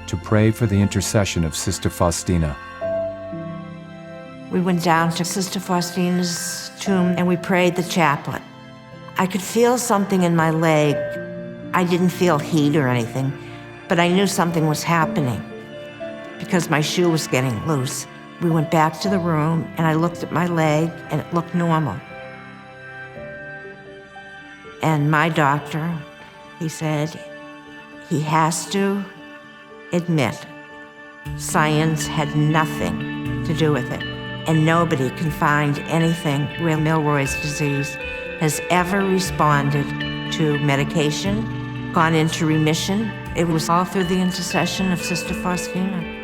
to pray for the intercession of Sister Faustina. We went down to Sister Faustina's tomb and we prayed the chaplet. I could feel something in my leg. I didn't feel heat or anything, but I knew something was happening because my shoe was getting loose. We went back to the room and I looked at my leg and it looked normal. And my doctor, he said, he has to admit science had nothing to do with it. And nobody can find anything where Milroy's disease has ever responded to medication, gone into remission. It was all through the intercession of Sister Faustina.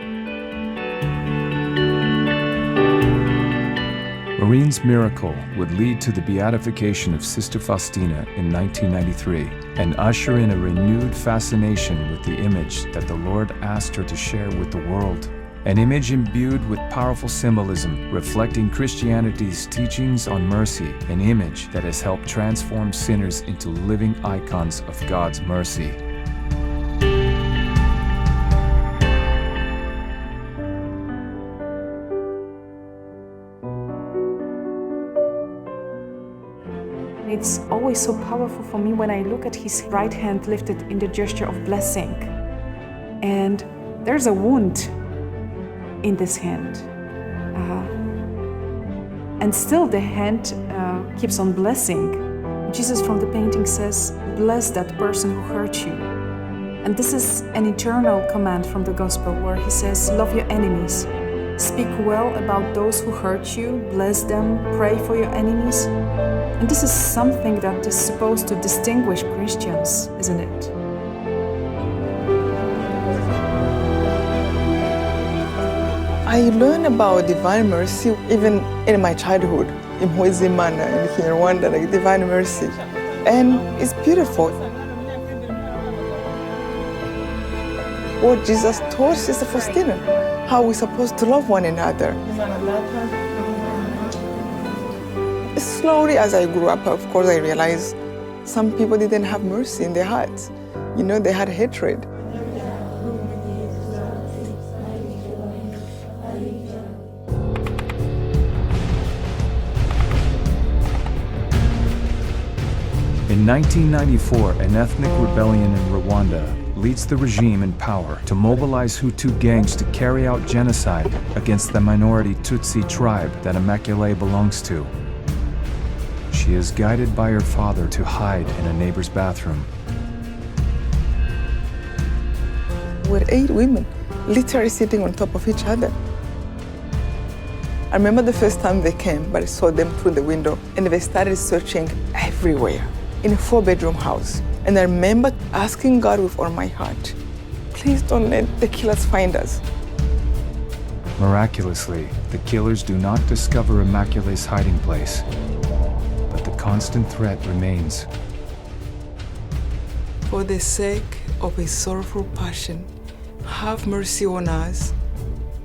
Marine's miracle would lead to the beatification of Sister Faustina in 1993 and usher in a renewed fascination with the image that the Lord asked her to share with the world. An image imbued with powerful symbolism, reflecting Christianity's teachings on mercy, an image that has helped transform sinners into living icons of God's mercy. It's always so powerful for me when I look at his right hand lifted in the gesture of blessing. And there's a wound in this hand. And still the hand keeps on blessing. Jesus from the painting says, bless that person who hurt you. And this is an eternal command from the gospel where he says, love your enemies. Speak well about those who hurt you, bless them, pray for your enemies. And this is something that is supposed to distinguish Christians, isn't it? I learned about divine mercy even in my childhood, in Imana and here in Rwanda, like divine mercy. And it's beautiful. What Jesus taught Sister Faustina, how we're supposed to love one another. Slowly, as I grew up, of course, I realized some people didn't have mercy in their hearts. You know, they had hatred. In 1994, an ethnic rebellion in Rwanda leads the regime in power to mobilize Hutu gangs to carry out genocide against the minority Tutsi tribe that Immaculée belongs to. She is guided by her father to hide in a neighbor's bathroom. We're 8 women, literally sitting on top of each other. I remember the first time they came, but I saw them through the window, and they started searching everywhere in a 4-bedroom house. And I remember asking God with all my heart, please don't let the killers find us. Miraculously, the killers do not discover Immaculée's hiding place, but the constant threat remains. For the sake of his sorrowful passion, have mercy on us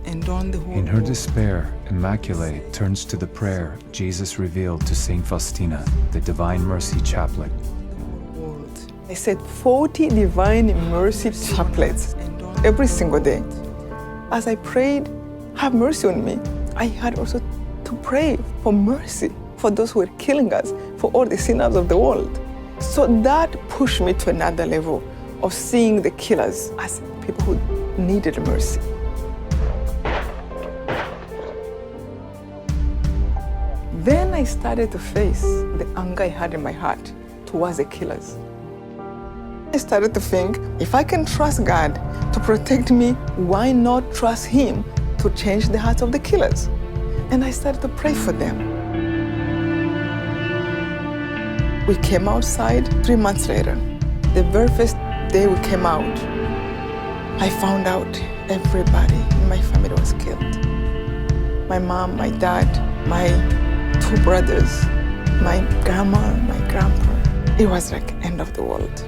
and on the whole In her world. despair, Immaculée turns to the prayer Jesus revealed to Saint Faustina, the Divine Mercy Chaplet. I said 40 Divine Mercy chaplets every single day. As I prayed, have mercy on me, I had also to pray for mercy for those who were killing us, for all the sinners of the world. So that pushed me to another level of seeing the killers as people who needed mercy. Then I started to face the anger I had in my heart towards the killers. I started to think, if I can trust God to protect me, why not trust Him to change the hearts of the killers? And I started to pray for them. We came outside 3 months later. The very first day we came out, I found out everybody in my family was killed. My mom, my dad, my 2 brothers, my grandma, my grandpa. It was like end of the world.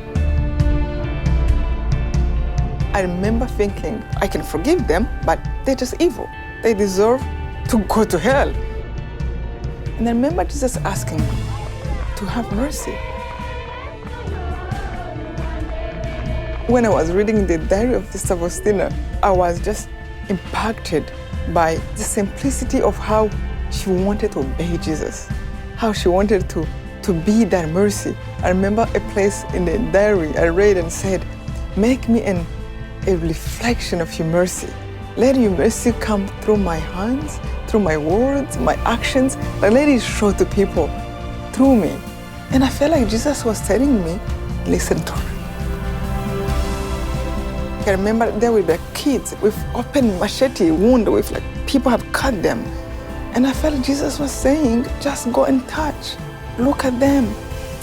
I remember thinking, I can forgive them, but they're just evil. They deserve to go to hell. And I remember Jesus asking me to have mercy. When I was reading the Diary of Sister Faustina, I was just impacted by the simplicity of how she wanted to obey Jesus, how she wanted to be that mercy. I remember a place in the diary I read and said, "Make me a reflection of your mercy. Let your mercy come through my hands, through my words, my actions, and let it show to people through me." And I felt like Jesus was telling me, listen to me. I remember there were kids with open machete wound, with like people have cut them. And I felt Jesus was saying, just go and touch, look at them,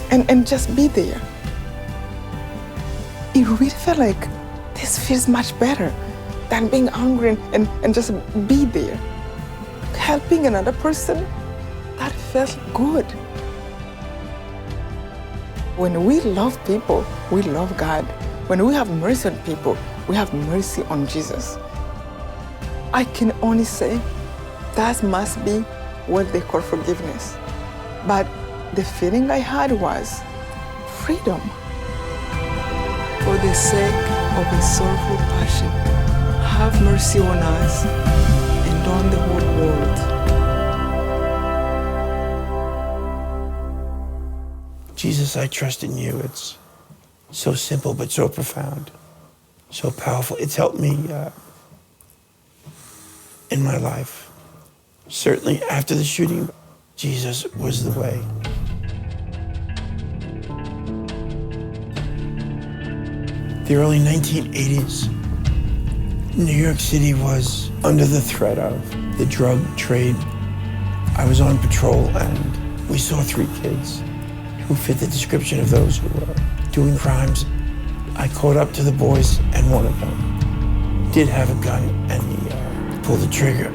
and just be there. It really felt like this feels much better than being angry and just be there. Helping another person, that felt good. When we love people, we love God. When we have mercy on people, we have mercy on Jesus. I can only say that must be what they call forgiveness. But the feeling I had was freedom. For the sake of His sorrowful passion, have mercy on us and on the whole world. Jesus, I trust in you. It's so simple but so profound, so powerful. It's helped me in my life. Certainly after the shooting, Jesus was the way. The early 1980s, New York City was under the threat of the drug trade. I was on patrol and we saw 3 kids who fit the description of those who were doing crimes. I caught up to the boys and one of them did have a gun and he pulled the trigger.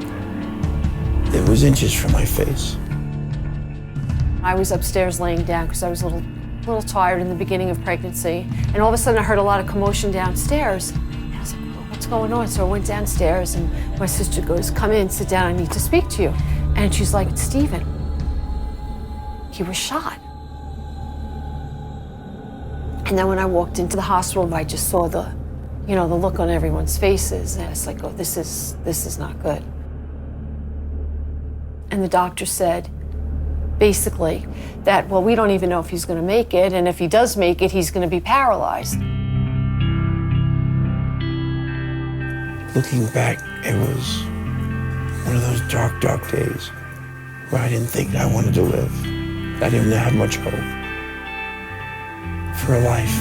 It was inches from my face. I was upstairs laying down because I was a little tired in the beginning of pregnancy, and all of a sudden I heard a lot of commotion downstairs. And I was like, oh, what's going on? So I went downstairs and my sister goes, come in, sit down, I need to speak to you. And she's like, it's Stephen. He was shot. And then when I walked into the hospital, I just saw the look on everyone's faces, and it's like, oh, this is not good. And the doctor said, basically, that, well, we don't even know if he's going to make it, and if he does make it, he's going to be paralyzed. Looking back, it was one of those dark, dark days where I didn't think I wanted to live. I didn't have much hope for a life.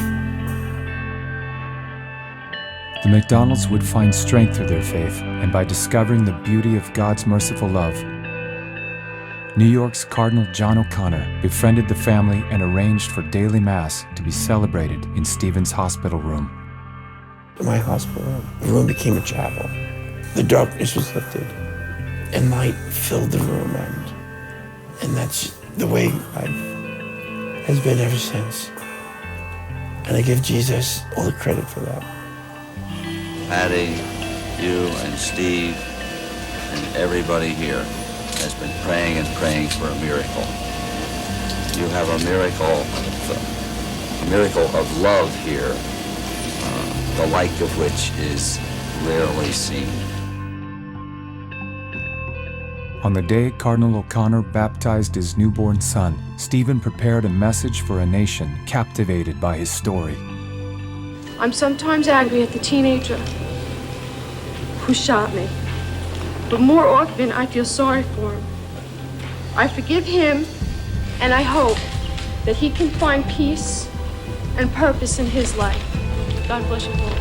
The McDonalds would find strength through their faith, and by discovering the beauty of God's merciful love, New York's Cardinal John O'Connor befriended the family and arranged for daily Mass to be celebrated in Stephen's hospital room. In my hospital room, the room became a chapel. The darkness was lifted, and light filled the room, and that's the way life has been ever since. And I give Jesus all the credit for that. Patty, you and Steve, and everybody here has been praying and praying for a miracle. You have a miracle of love here, the like of which is rarely seen. On the day Cardinal O'Connor baptized his newborn son, Stephen prepared a message for a nation captivated by his story. I'm sometimes angry at the teenager who shot me, but more often I feel sorry for him. I forgive him, and I hope that he can find peace and purpose in his life. God bless you all.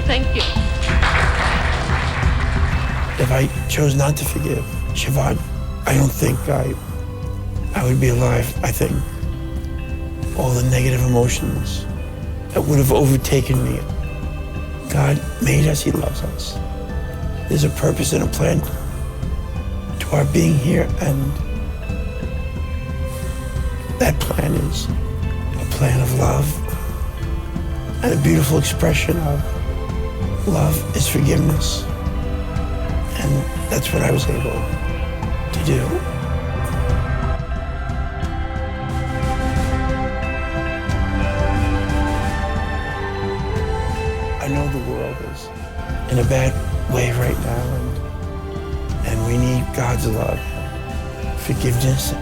Thank you. If I chose not to forgive Siobhan, I don't think I would be alive. I think all the negative emotions that would have overtaken me. God made us, He loves us. There's a purpose and a plan to our being here, and that plan is a plan of love, and a beautiful expression of love is forgiveness. And that's what I was able to do. in a bad way right now, and we need God's love, forgiveness,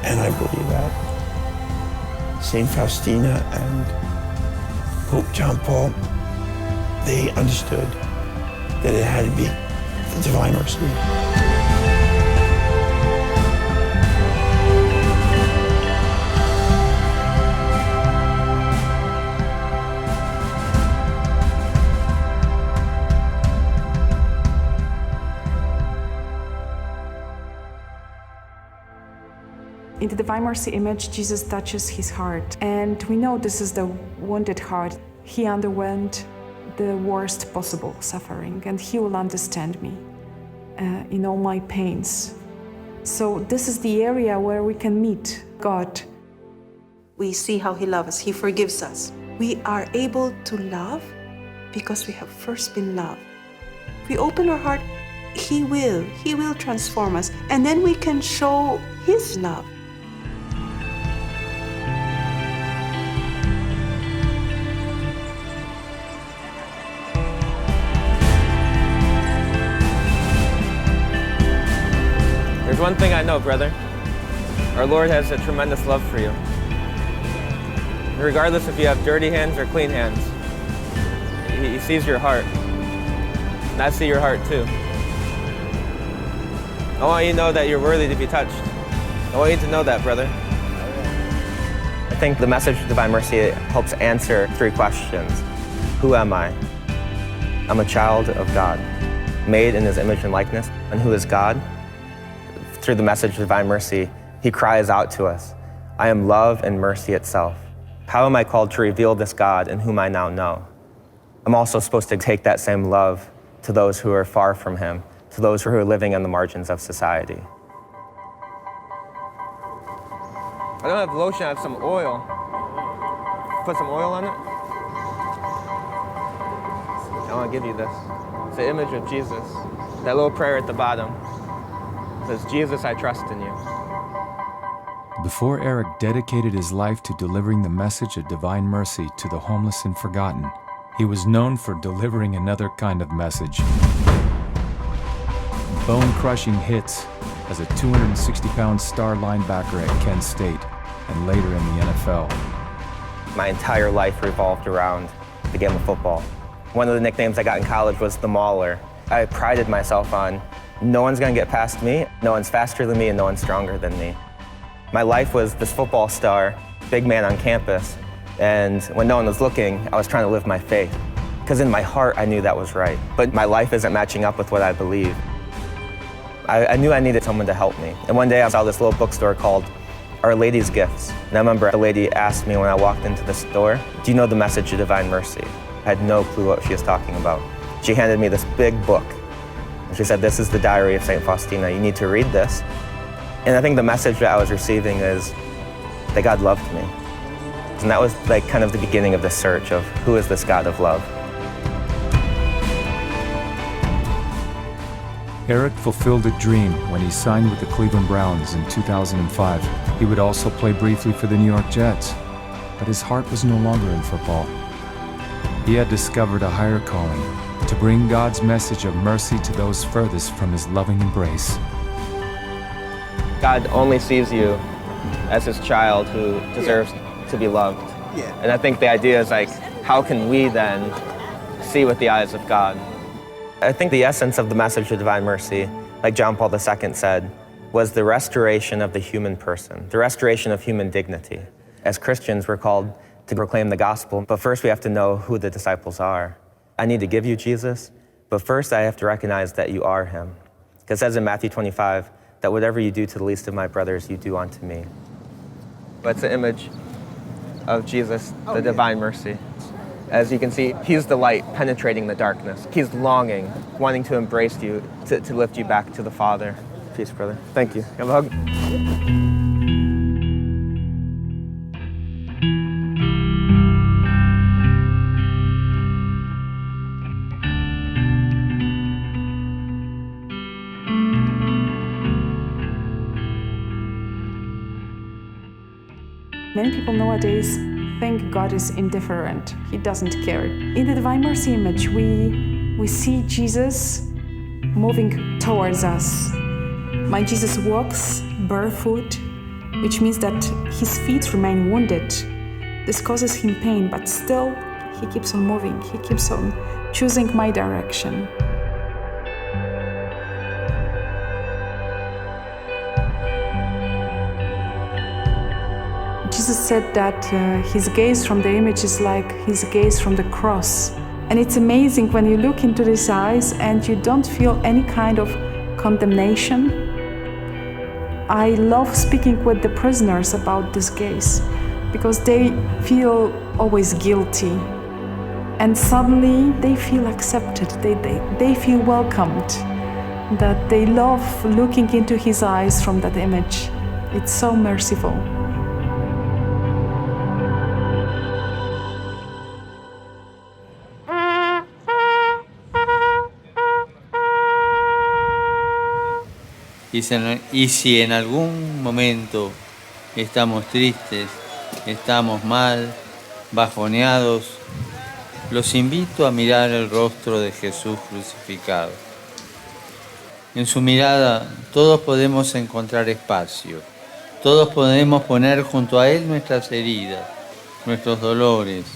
and I believe that Saint Faustina and Pope John Paul, they understood that it had to be the Divine Mercy. In the Divine Mercy image, Jesus touches his heart, and we know this is the wounded heart. He underwent the worst possible suffering, and he will understand me in all my pains. So this is the area where we can meet God. We see how he loves us. He forgives us. We are able to love because we have first been loved. If we open our heart, he will transform us, and then we can show his love. There's one thing I know, brother. Our Lord has a tremendous love for you. Regardless if you have dirty hands or clean hands, He sees your heart. And I see your heart too. I want you to know that you're worthy to be touched. I want you to know that, brother. I think the message of Divine Mercy helps answer 3 questions. Who am I? I'm a child of God, made in His image and likeness. And who is God? Through the message of Divine Mercy, He cries out to us, I am love and mercy itself. How am I called to reveal this God in whom I now know? I'm also supposed to take that same love to those who are far from Him, to those who are living on the margins of society. I don't have lotion, I have some oil. Put some oil on it. I want to give you this. It's the image of Jesus. That little prayer at the bottom says, Jesus, I trust in you. Before Eric dedicated his life to delivering the message of divine mercy to the homeless and forgotten, he was known for delivering another kind of message. Bone-crushing hits as a 260-pound star linebacker at Kent State and later in the NFL. My entire life revolved around the game of football. One of the nicknames I got in college was the Mauler. I prided myself on no one's gonna get past me, no one's faster than me, and no one's stronger than me. My life was this football star, big man on campus, and when no one was looking, I was trying to live my faith. Because in my heart, I knew that was right. But my life isn't matching up with what I believe. I knew I needed someone to help me. And one day I saw this little bookstore called Our Lady's Gifts. And I remember the lady asked me when I walked into the store, do you know the message of Divine Mercy? I had no clue what she was talking about. She handed me this big book. And she said, this is the Diary of St. Faustina. You need to read this. And I think the message that I was receiving is that God loved me. And that was like kind of the beginning of the search of who is this God of love? Eric fulfilled a dream when he signed with the Cleveland Browns in 2005. He would also play briefly for the New York Jets, but his heart was no longer in football. He had discovered a higher calling, to bring God's message of mercy to those furthest from His loving embrace. God only sees you as His child who deserves to be loved. Yeah. And I think the idea is like, how can we then see with the eyes of God? I think the essence of the message of Divine Mercy, like John Paul II said, was the restoration of the human person, the restoration of human dignity. As Christians, we're called to proclaim the gospel, but first we have to know who the disciples are. I need to give you Jesus, but first I have to recognize that you are Him. Because it says in Matthew 25, that whatever you do to the least of my brothers, you do unto me. But it's an image of Jesus, the Divine Mercy. As you can see, He's the light penetrating the darkness. He's longing, wanting to embrace you, to lift you back to the Father. Peace, brother. Thank you. Have a hug. Many people nowadays think God is indifferent. He doesn't care. In the Divine Mercy image, we we see Jesus moving towards us. My Jesus walks barefoot, which means that his feet remain wounded. This causes him pain, but still he keeps on moving. He keeps on choosing my direction. Jesus said that his gaze from the image is like his gaze from the cross. And it's amazing when you look into these eyes and you don't feel any kind of condemnation. I love speaking with the prisoners about this gaze because they feel always guilty. And suddenly they feel accepted, they feel welcomed, that they love looking into his eyes from that image. It's so merciful. Y si en algún momento estamos tristes, estamos mal, bajoneados, los invito a mirar el rostro de Jesús crucificado. En su mirada todos podemos encontrar espacio, todos podemos poner junto a Él nuestras heridas, nuestros dolores,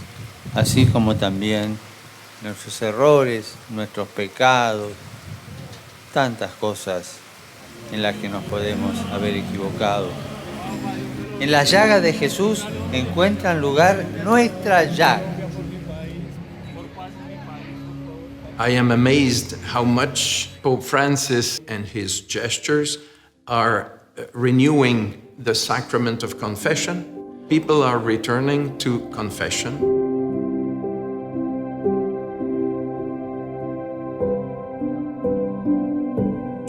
así como también nuestros errores, nuestros pecados, tantas cosas en las que nos podemos haber equivocado. En la llaga de Jesús encuentran lugar nuestra llaga. I am amazed how much Pope Francis and his gestures are renewing the sacrament of confession. People are returning to confession.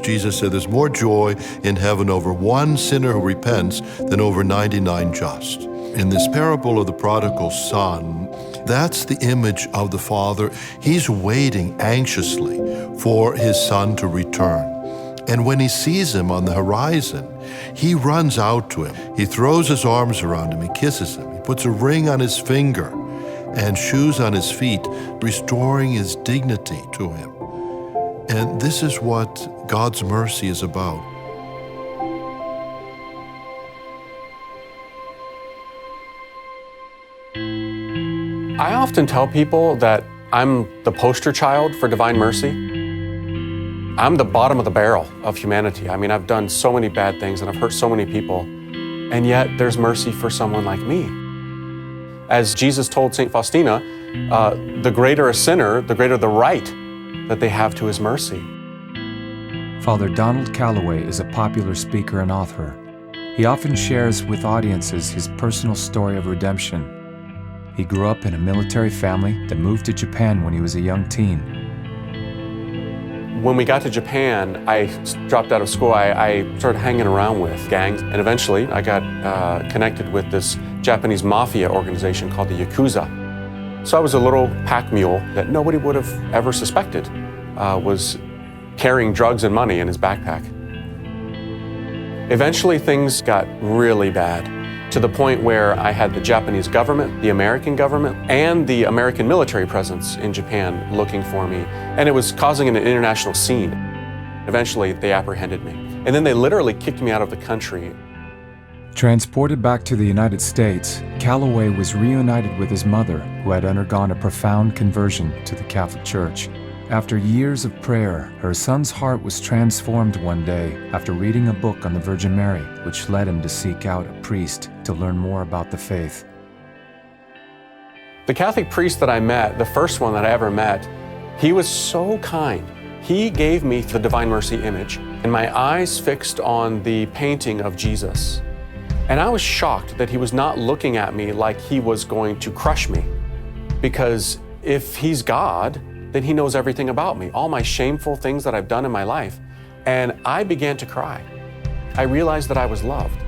Jesus said there's more joy in heaven over one sinner who repents than over 99 just. In this parable of the prodigal son, that's the image of the Father. He's waiting anxiously for his son to return. And when he sees him on the horizon, he runs out to him. He throws his arms around him, he kisses him, he puts a ring on his finger and shoes on his feet, restoring his dignity to him. And this is what God's mercy is about. I often tell people that I'm the poster child for divine mercy. I'm the bottom of the barrel of humanity. I mean, I've done so many bad things and I've hurt so many people, and yet there's mercy for someone like me. As Jesus told St. Faustina, the greater a sinner, the greater the right that they have to his mercy. Father Donald Calloway is a popular speaker and author. He often shares with audiences his personal story of redemption. He grew up in a military family that moved to Japan when he was a young teen. When we got to Japan, I dropped out of school. I started hanging around with gangs, and eventually I got connected with this Japanese mafia organization called the Yakuza. So I was a little pack mule that nobody would have ever suspected was carrying drugs and money in his backpack. Eventually things got really bad, to the point where I had the Japanese government, the American government, and the American military presence in Japan looking for me. And it was causing an international scene. Eventually they apprehended me. And then they literally kicked me out of the country. Transported back to the United States, Calloway was reunited with his mother, who had undergone a profound conversion to the Catholic Church. After years of prayer, her son's heart was transformed one day after reading a book on the Virgin Mary, which led him to seek out a priest to learn more about the faith. The Catholic priest that I met, the first one that I ever met, he was so kind. He gave me the Divine Mercy image, and my eyes fixed on the painting of Jesus. And I was shocked that he was not looking at me like he was going to crush me. Because if he's God, then he knows everything about me, all my shameful things that I've done in my life. And I began to cry. I realized that I was loved.